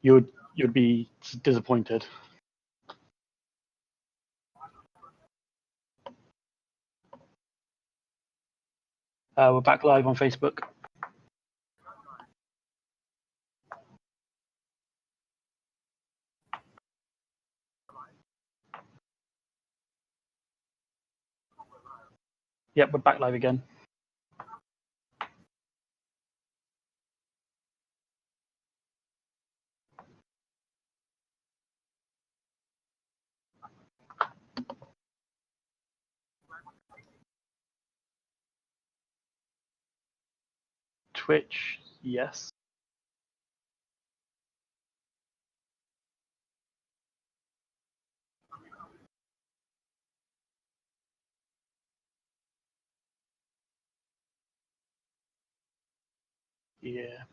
you'd be disappointed. We're back live on Facebook. Yep, we're back live again. Twitch, yes. Yeah.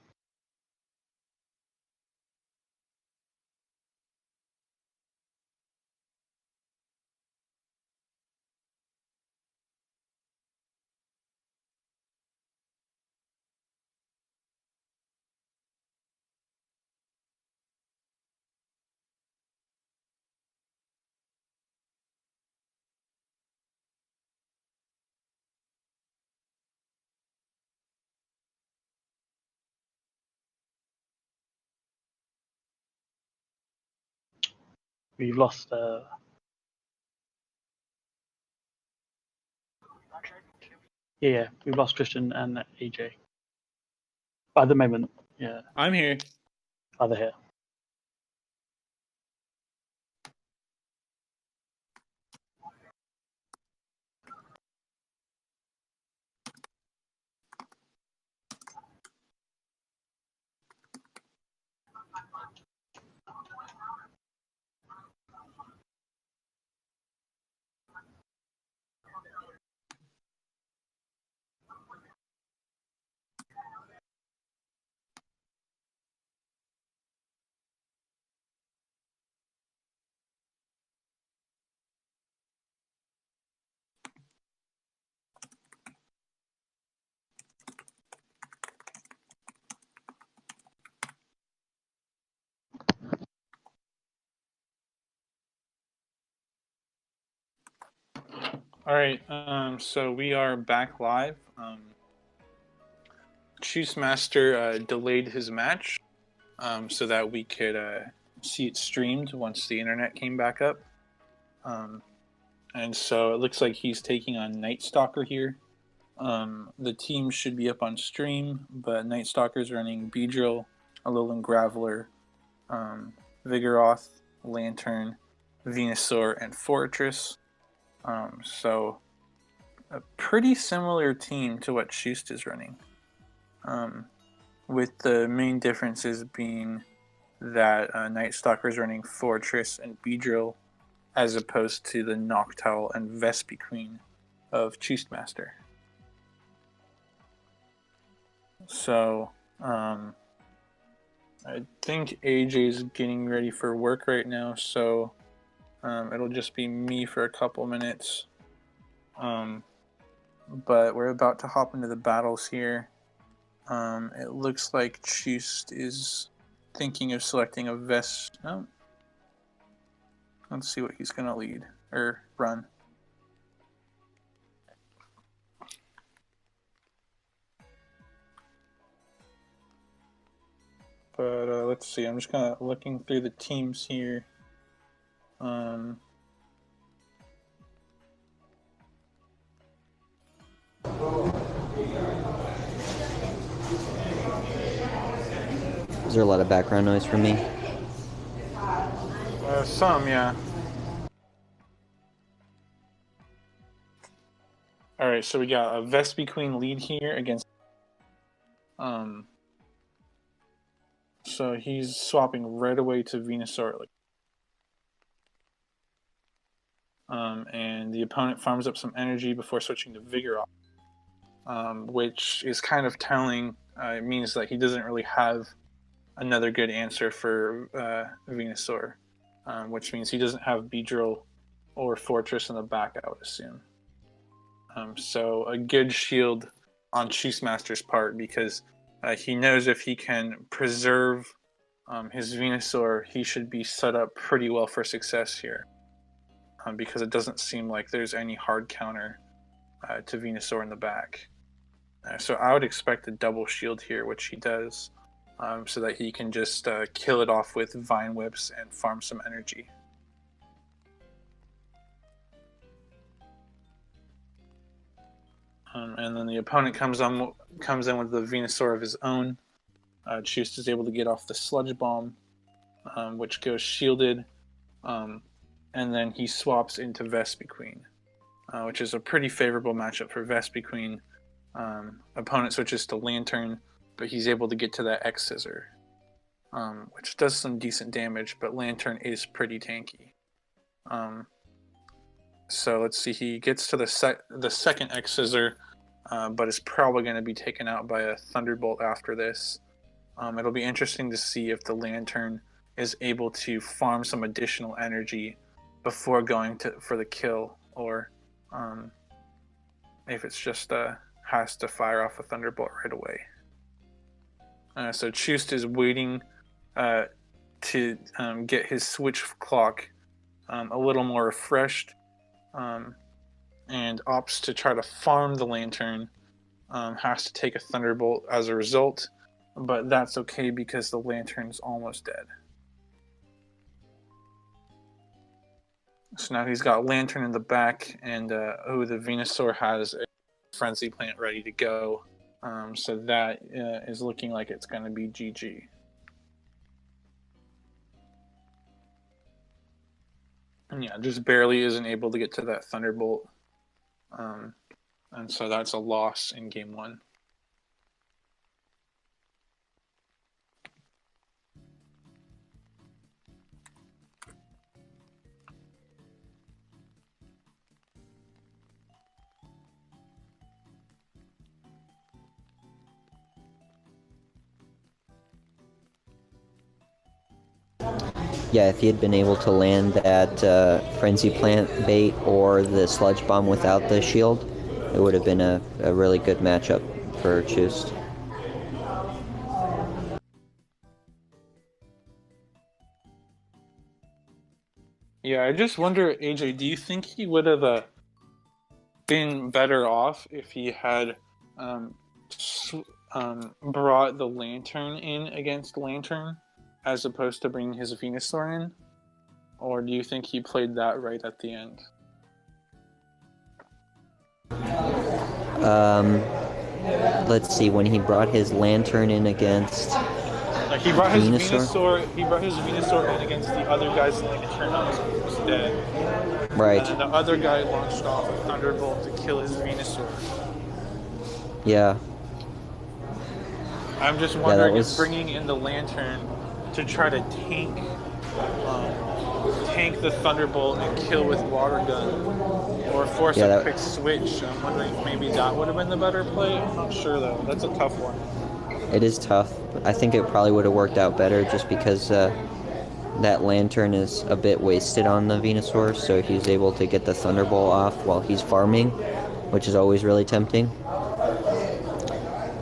We've lost yeah, we've lost Christian and AJ. At the moment, yeah. I'm here. Oh, they're here. All right, so we are back live. Choostemaster delayed his match so that we could see it streamed once the internet came back up. And so it looks like he's taking on Night Stalker here. The team should be up on stream, but Night Stalker's running Beedrill, Alolan Graveler, Vigoroth, Lantern, Venusaur, and Fortress. So a pretty similar team to what Choost is running, with the main differences being that Night Stalker is running Fortress and Beedrill as opposed to the Noctowl and Vespiquen of Choostemaster. So I think AJ's getting ready for work right now, so it'll just be me for a couple minutes. But we're about to hop into the battles here. It looks like Choost is thinking of selecting a Vest. Oh. Let's see what he's going to lead or run. But let's see. I'm just kind of looking through the teams here. Is there a lot of background noise from me? Some, yeah. All right, so we got a Vespiquen lead here against. So he's swapping right away to Venusaur. And the opponent farms up some energy before switching to Vigoroth, which is kind of telling. It means that he doesn't really have another good answer for Venusaur, which means he doesn't have Beedrill or Fortress in the back, I would assume. So a good shield on Choostemaster's part, because he knows if he can preserve his Venusaur, he should be set up pretty well for success here, because it doesn't seem like there's any hard counter to Venusaur in the back. So I would expect a double shield here, which he does, so that he can just kill it off with Vine Whips and farm some energy. And then the opponent comes in with the Venusaur of his own. Choost is able to get off the Sludge Bomb, which goes shielded, and then he swaps into Vespiquen, which is a pretty favorable matchup for Vespiquen. Opponent switches to Lantern, but he's able to get to that X-Scissor, which does some decent damage, but Lantern is pretty tanky. So let's see, he gets to the second X-Scissor, but is probably going to be taken out by a Thunderbolt after this. It'll be interesting to see if the Lantern is able to farm some additional energy before going for the kill, or if it's just has to fire off a Thunderbolt right away. So Choost is waiting to get his switch clock a little more refreshed, and opts to try to farm the Lantern. Has to take a Thunderbolt as a result, but that's okay because the Lantern's almost dead. So now he's got Lantern in the back, and the Venusaur has a Frenzy Plant ready to go. So that is looking like it's going to be GG. And yeah, just barely isn't able to get to that Thunderbolt. And so that's a loss in game 1. Yeah, if he had been able to land that Frenzy Plant bait or the Sludge Bomb without the shield, it would have been a really good matchup for Choost. Yeah, I just wonder, AJ, do you think he would have been better off if he had brought the Lantern in against Lantern as opposed to bringing his Venusaur in? Or do you think he played that right at the end? Let's see, when he brought his Lantern in against He brought his Venusaur in against the other guy's Lantern who was dead. Right. And then the other guy launched off a Thunderbolt to kill his Venusaur. Yeah. I'm just wondering if bringing in the Lantern to try to tank the Thunderbolt and kill with Water Gun, or force a quick switch. I'm wondering if maybe that would have been the better play. I'm not sure though. That's a tough one. It is tough. I think it probably would have worked out better just because that Lantern is a bit wasted on the Venusaur, so he's able to get the Thunderbolt off while he's farming, which is always really tempting,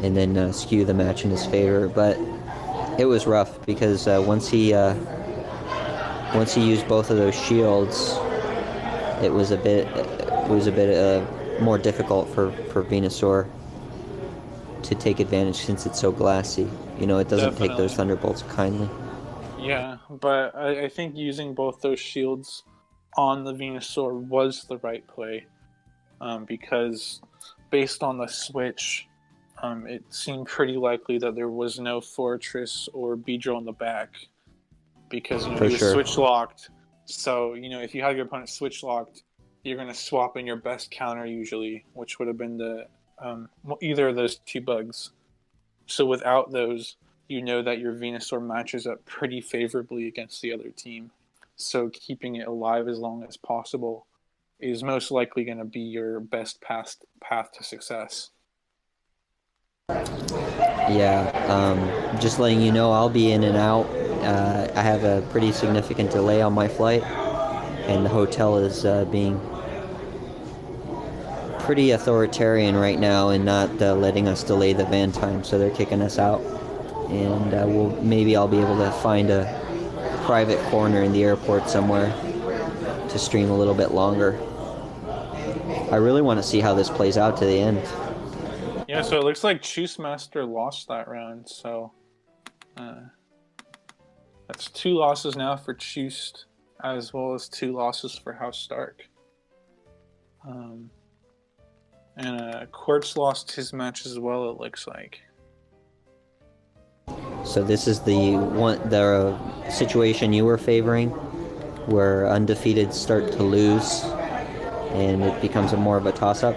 and then skew the match in his favor. But it was rough because once he used both of those shields, it was a bit more difficult for Venusaur to take advantage since it's so glassy. You know, it doesn't take those Thunderbolts kindly. Yeah, but I think using both those shields on the Venusaur was the right play, because based on the switch, it seemed pretty likely that there was no Fortress or Beedrill in the back, because he was switch locked. So if you have your opponent switch locked, you're going to swap in your best counter usually, which would have been the either of those two bugs. So without those, you know that your Venusaur matches up pretty favorably against the other team. So keeping it alive as long as possible is most likely going to be your best path to success. Yeah, just letting you know, I'll be in and out. I have a pretty significant delay on my flight, and the hotel is being pretty authoritarian right now and not letting us delay the van time, so they're kicking us out. and maybe I'll be able to find a private corner in the airport somewhere to stream a little bit longer. I really want to see how this plays out to the end. Yeah, so it looks like Choostemaster lost that round, so that's 2 losses now for Choost, as well as 2 losses for House Stark. And Quartz lost his match as well, it looks like. So this is the situation you were favoring, where undefeated start to lose, and it becomes more of a toss-up.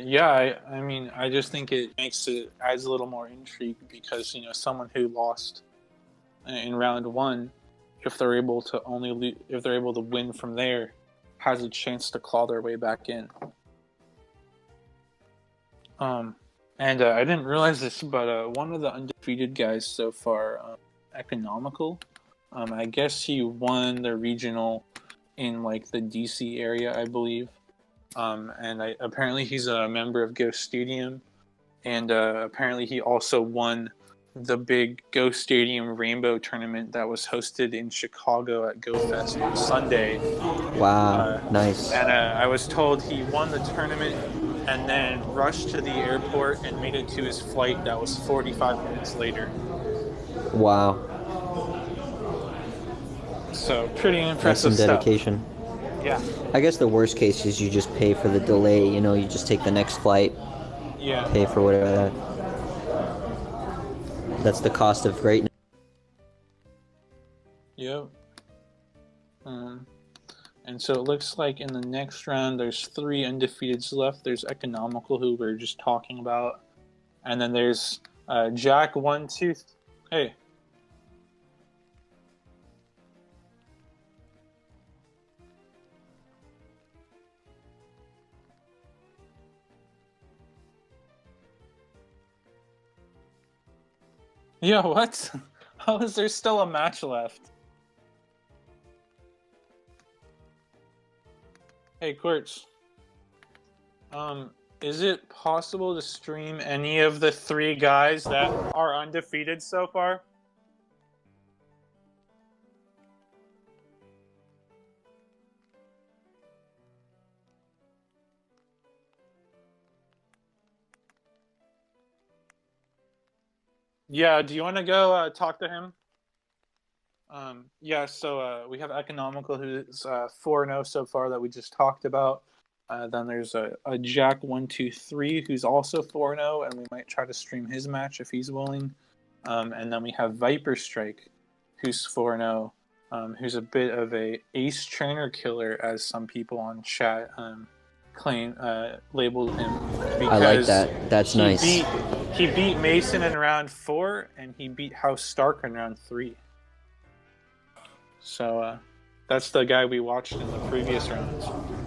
Yeah, I mean, I just think it adds a little more intrigue because someone who lost in round 1, if they're able to win from there, has a chance to claw their way back in. And I didn't realize this, but one of the undefeated guys so far, Economical, I guess he won the regional in like the DC area, I believe. And apparently he's a member of Ghost Stadium, and apparently he also won the big Ghost Stadium Rainbow tournament that was hosted in Chicago at GoFest on Sunday. Wow, nice. And I was told he won the tournament and then rushed to the airport and made it to his flight that was 45 minutes later. Wow. So pretty impressive That's some dedication. stuff. Yeah. I guess the worst case is you just pay for the delay, you just take the next flight. Yeah. Pay for whatever that's the cost of greatness. Yep. And so it looks like in the next round there's 3 undefeateds left. There's Economical, who we were just talking about. And then there's Jack 1, 2... Hey. Yeah, what? How is there still a match left? Hey, Quartz. Is it possible to stream any of the 3 guys that are undefeated so far? Yeah, do you want to go talk to him? Yeah, so we have Economical, who's 4-0 so far that we just talked about. Then there's a Jack 123 who's also 4-0, and we might try to stream his match if he's willing. And then we have Viper Strike, who's 4-0, who's a bit of a ace trainer killer, as some people on chat labeled him. I like that. That's nice. He beat Mason in round 4, and he beat House Stark in round 3. So that's the guy we watched in the previous rounds.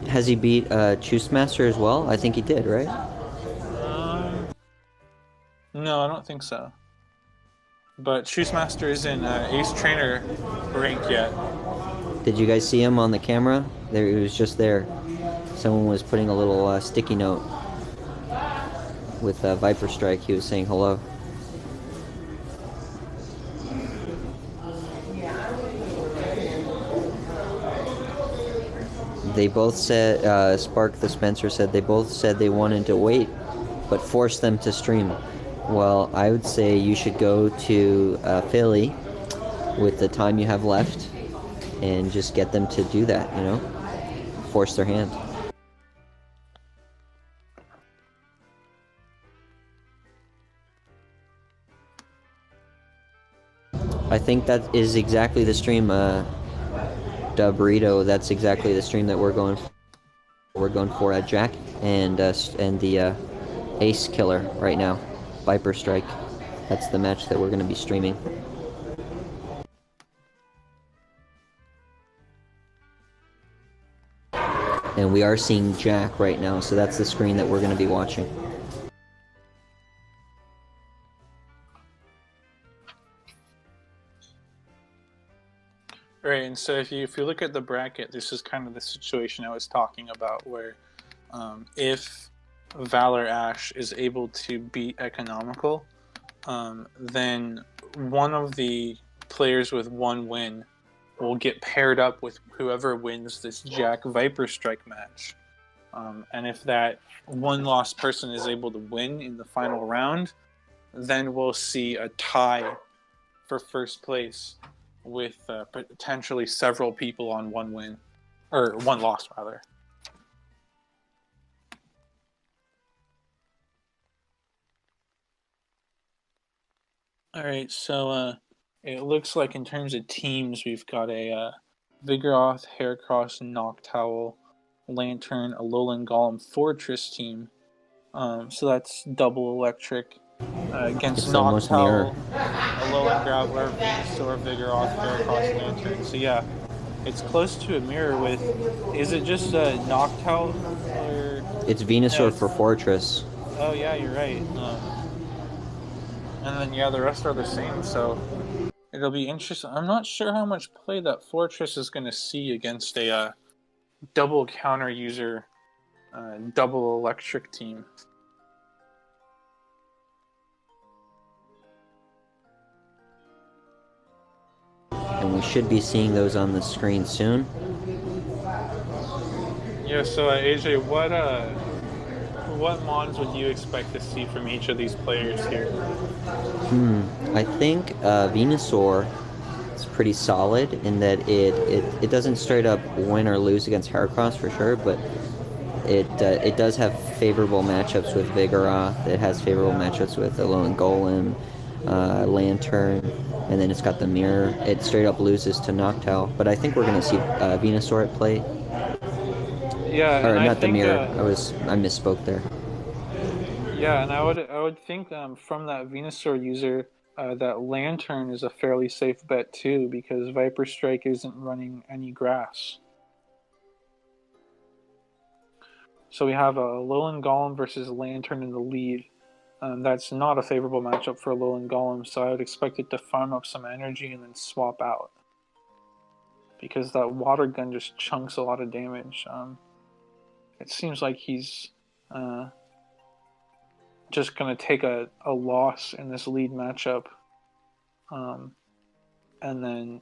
Has he beat Choostemaster as well? I think he did, right? No, I don't think so. But Choostemaster is in Ace Trainer rank yet. Did you guys see him on the camera? There, he was just there. Someone was putting a little sticky note with Viper Strike. He was saying hello. They both said, Spark the Spencer said they both said they wanted to wait, but forced them to stream. Well, I would say you should go to Philly with the time you have left and just get them to do that, force their hand. I think that is exactly the stream, Burrito. That's exactly the stream that we're going for. We're going for Jack and the Ace Killer right now, Viper Strike. That's the match that we're going to be streaming. And we are seeing Jack right now, so that's the screen that we're going to be watching. Right, and so if you look at the bracket, this is kind of the situation I was talking about, where if Valor Ash is able to beat Economical, then one of the players with 1 win will get paired up with whoever wins this Jack Viper Strike match. And if that 1-lost person is able to win in the final round, then we'll see a tie for first place with potentially several people on 1 win, or 1 loss rather. All right, so it looks like in terms of teams, we've got a Vigoroth, Heracross, Noctowl, Lantern, Alolan Golem, Fortress team. So that's double electric against Noctowl, Alolan Graveler, Venusaur, Vigoroth, Heracross, Lantern. So yeah, it's close to a mirror with. Is it just Noctowl or? It's Venusaur for Fortress. Oh yeah, you're right. And then yeah, the rest are the same. So it'll be interesting. I'm not sure how much play that Fortress is going to see against a double counter user, double electric team. And we should be seeing those on the screen soon. Yeah, so AJ, what mons would you expect to see from each of these players here? I think Venusaur is pretty solid in that it doesn't straight up win or lose against Heracross for sure, but it does have favorable matchups with Vigoroth. It has favorable matchups with Alolan Golem, Lantern, and then it's got the mirror. It straight up loses to Noctowl, but I think we're gonna see Venusaur at play. Yeah, or and not the mirror. I misspoke there. Yeah, and I would think from that Venusaur user that Lantern is a fairly safe bet too, because Viper Strike isn't running any grass. So we have a Alolan Golem versus Lantern in the lead. That's not a favorable matchup for Alolan Golem, so I would expect it to farm up some energy and then swap out. Because that Water Gun just chunks a lot of damage. It seems like he's just going to take a loss in this lead matchup and then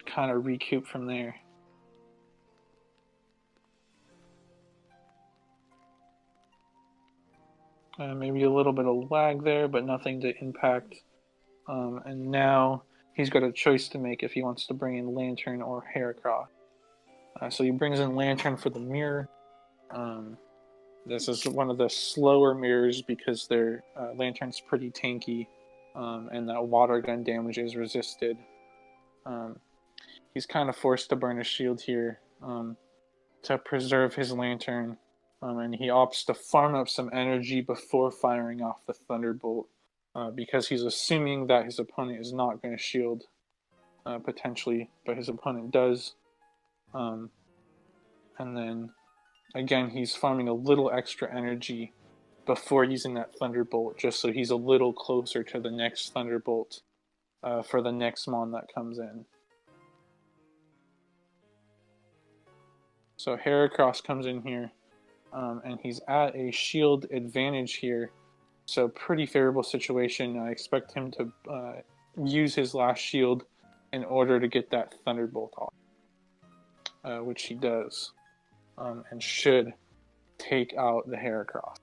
kind of recoup from there. Maybe a little bit of lag there, but nothing to impact. And now he's got a choice to make if he wants to bring in Lantern or Heracross. So he brings in Lantern for the mirror. This is one of the slower mirrors because their Lantern's pretty tanky, and that Water Gun damage is resisted. He's kind of forced to burn a shield here to preserve his Lantern. And he opts to farm up some energy before firing off the Thunderbolt because he's assuming that his opponent is not going to shield, potentially, but his opponent does. And then, again, he's farming a little extra energy before using that Thunderbolt, just so he's a little closer to the next Thunderbolt for the next mon that comes in. So Heracross comes in here. And he's at a shield advantage here, so pretty favorable situation. I expect him to use his last shield in order to get that Thunderbolt off, which he does, and should take out the Heracross.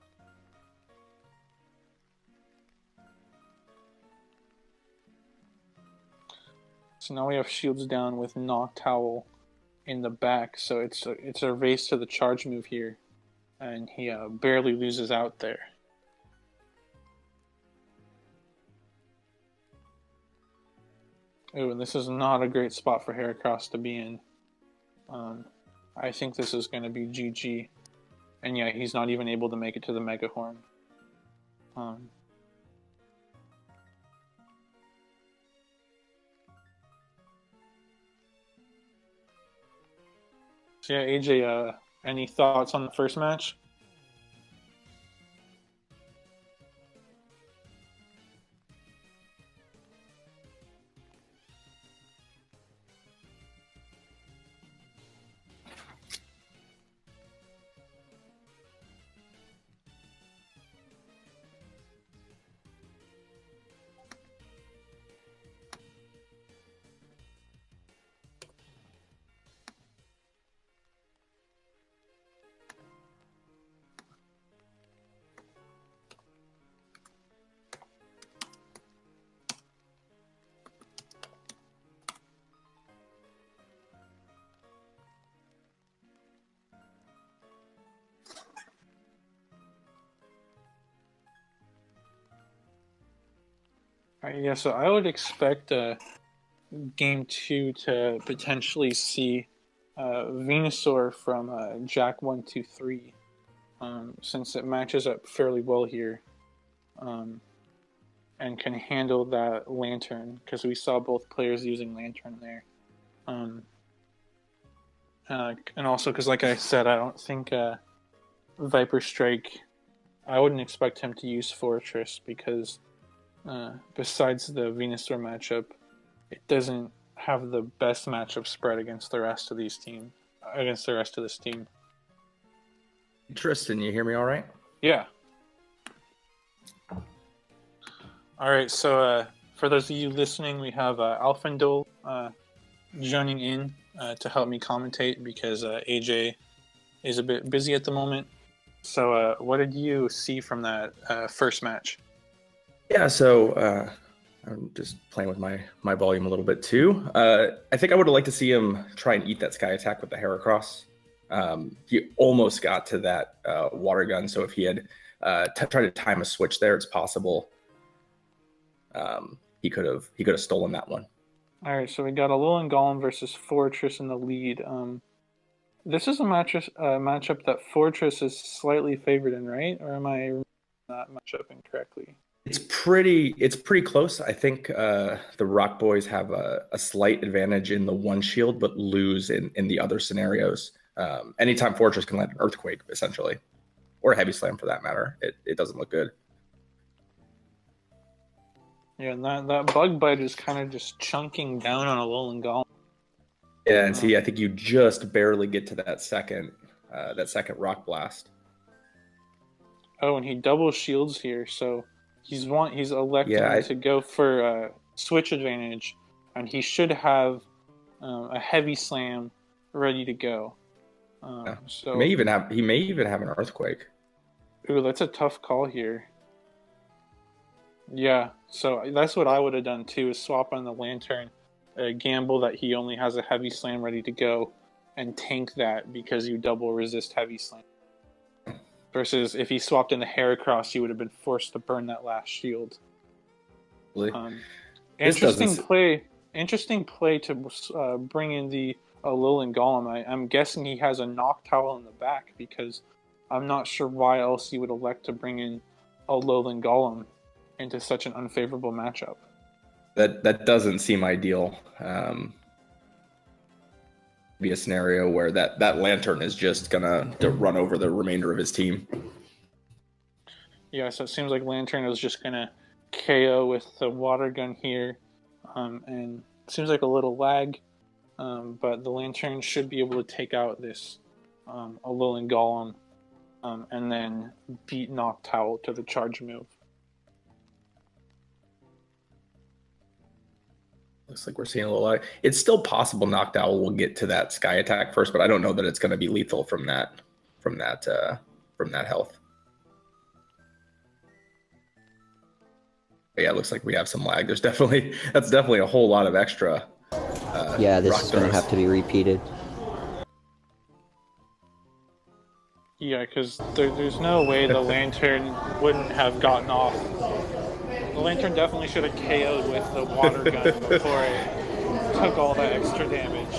So now we have shields down with Noctowl in the back, so it's a race to the charge move here. And he barely loses out there. Oh, and this is not a great spot for Heracross to be in. I think this is going to be GG. And yeah, he's not even able to make it to the Mega Horn. So yeah, AJ, any thoughts on the first match? Yeah, so I would expect game 2 to potentially see Venusaur from Jack 123, since it matches up fairly well here, and can handle that Lantern, because we saw both players using Lantern there. And also because, like I said, I don't think Viper Strike, I wouldn't expect him to use Fortress, because besides the Venusaur matchup, it doesn't have the best matchup spread against the rest of this team. Tristan, you hear me all right? Yeah. All right, so for those of you listening, we have Alfindol joining in to help me commentate, because AJ is a bit busy at the moment. So what did you see from that first match? Yeah, so I'm just playing with my volume a little bit too. I think I would have liked to see him try and eat that Sky Attack with the Heracross. He almost got to that Water Gun, so if he had tried to time a switch there, it's possible he could have stolen that one. All right, so we got Alolan Golem versus Fortress in the lead. This is a matchup that Fortress is slightly favored in, right? Or am I remembering that matchup incorrectly? It's pretty close. I think the Rock Boys have a slight advantage in the one shield, but lose in the other scenarios. Anytime Fortress can land an Earthquake, essentially, or a Heavy Slam for that matter, it doesn't look good. Yeah, and that Bug Bite is kind of just chunking down on Alolan Golem. Yeah, and see, I think you just barely get to that second Rock Blast. Oh, and he double shields here, so he's electing to go for switch advantage, and he should have a Heavy Slam ready to go. So he may even have an Earthquake. Ooh, that's a tough call here. Yeah, so that's what I would have done too, is swap on the Lantern, gamble that he only has a Heavy Slam ready to go, and tank that because you double resist Heavy Slam. Versus if he swapped in the Heracross, you would have been forced to burn that last shield. Interesting play to bring in the Alolan Golem. I'm guessing he has a Noctowl in the back, because I'm not sure why else you would elect to bring in Alolan Golem into such an unfavorable matchup. That doesn't seem ideal. Be a scenario where that Lantern is just gonna run over the remainder of his team. Yeah, so it seems like Lantern is just gonna KO with the Water Gun here, and it seems like a little lag, but the Lantern should be able to take out this Alolan Golem, and then beat Noctowl to the charge move. Looks like we're seeing a little. It's still possible Noctowl will get to that Sky Attack first, but I don't know that it's going to be lethal from that health. But yeah, it looks like we have some lag. That's definitely a whole lot of extra. Yeah, this is going to have to be repeated. Yeah, because there's no way the Lantern wouldn't have gotten off. The Lantern definitely should have KO'd with the Water Gun before it took all that extra damage.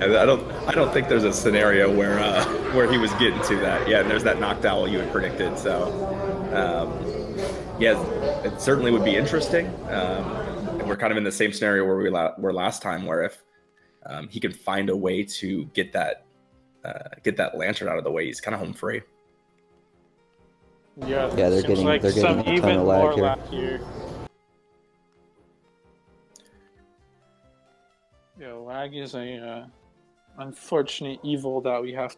I don't think there's a scenario where he was getting to that. Yeah, and there's that Noctowl you had predicted. So, yeah, it certainly would be interesting. And we're kind of in the same scenario where we were last time, where if he can find a way to get that Lantern out of the way, he's kind of home free. Yeah, they're getting a ton of lag here. Yeah, lag is a unfortunate evil that we have to